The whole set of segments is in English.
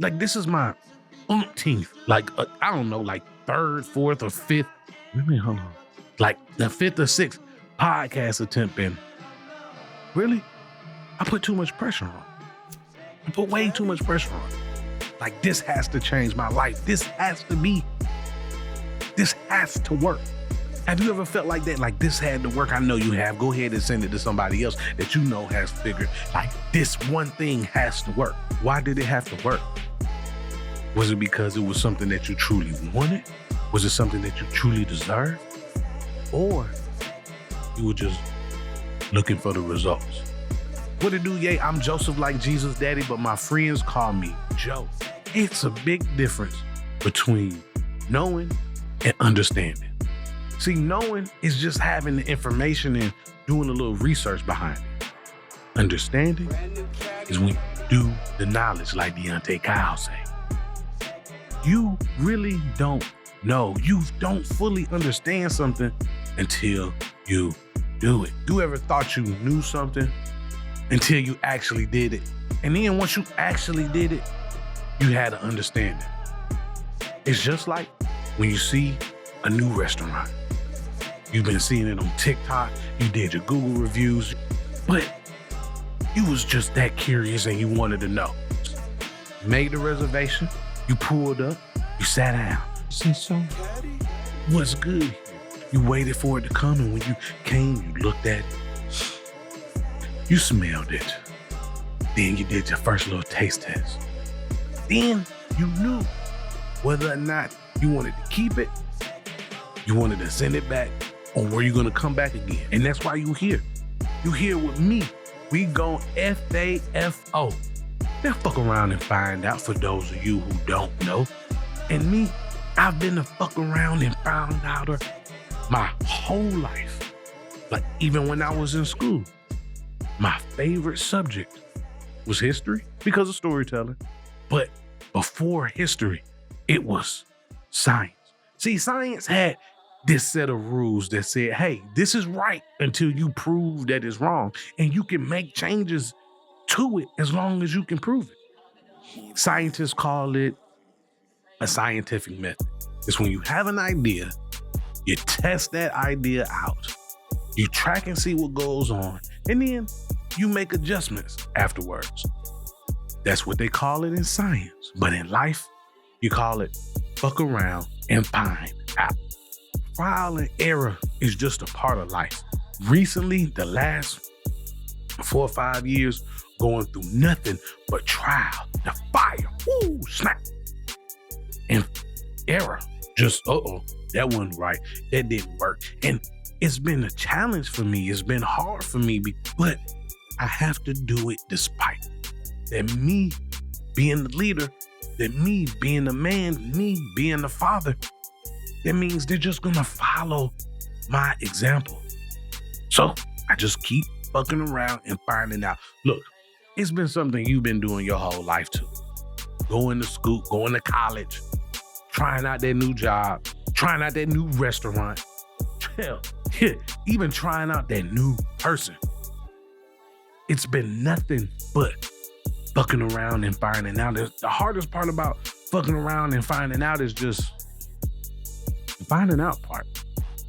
Like, this is my umpteenth, like, I don't know, like third, fourth, or fifth. Hold on. Like the fifth or sixth podcast attempt in. Really? I put too much pressure on. I put way too much pressure on. Like, this has to change my life. This has to work. Have you ever felt like that? Like, this had to work? I know you have. Go ahead and send it to somebody else that you know has figured, like, this one thing has to work. Why did it have to work? Was it because it was something that you truly wanted? Was it something that you truly deserved? Or you were just looking for the results? What it do, yay? I'm Joseph like Jesus Daddy, but my friends call me Joe. It's a big difference between knowing and understanding. See, knowing is just having the information and doing a little research behind it. Understanding is when you do the knowledge, like Deontay Kyle say. You really don't know. You don't fully understand something until you do it. You ever thought you knew something until you actually did it? And then once you actually did it, you had to understand it. It's just like when you see a new restaurant. You've been seeing it on TikTok, you did your Google reviews, but you was just that curious and you wanted to know. Made the reservation, you pulled up, you sat down. So, what's good here? You waited for it to come, and when you came, you looked at it. You smelled it. Then you did your first little taste test. Then you knew whether or not you wanted to keep it, you wanted to send it back, or were you gonna come back again? And that's why you here. You here with me. We gon' FAFO. Now fuck around and find out, for those of you who don't know. And me, I've been to fuck around and found out my whole life. Like, even when I was in school, my favorite subject was history because of storytelling. But before history, it was science. See, science had this set of rules that said, hey, this is right until you prove that it's wrong. And you can make changes to it as long as you can prove it. Scientists call it a scientific method. It's when you have an idea, you test that idea out, you track and see what goes on, and then you make adjustments afterwards. That's what they call it in science. But in life, you call it fuck around and find out. Trial and error is just a part of life. Recently, the last 4 or 5 years, going through nothing but trial, the fire, woo, snap, and error. Just, that wasn't right. That didn't work. And it's been a challenge for me. It's been hard for me, but I have to do it despite that, me being the leader, that me being the man, me being the father. That means they're just gonna follow my example. So I just keep fucking around and finding out. Look, it's been something you've been doing your whole life too. Going to school, going to college, trying out that new job, trying out that new restaurant. Hell, even trying out that new person. It's been nothing but fucking around and finding out. The hardest part about fucking around and finding out is just the finding out part.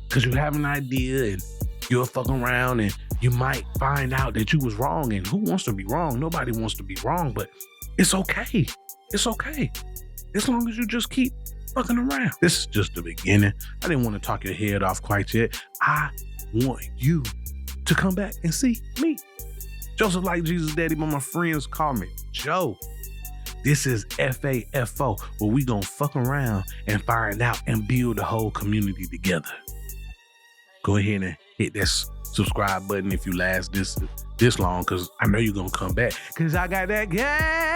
Because you have an idea and you'll fuck around and you might find out that you was wrong. And who wants to be wrong? Nobody wants to be wrong, but it's okay. It's okay. As long as you just keep fucking around. This is just the beginning. I didn't want to talk your head off quite yet. I want you to come back and see me. Joseph like Jesus Daddy, but my friends call me Joe. This is FAFO, where we gonna fuck around and find out and build the whole community together. Go ahead and hit that subscribe button if you last this long, because I know you're gonna come back, because I got that gas.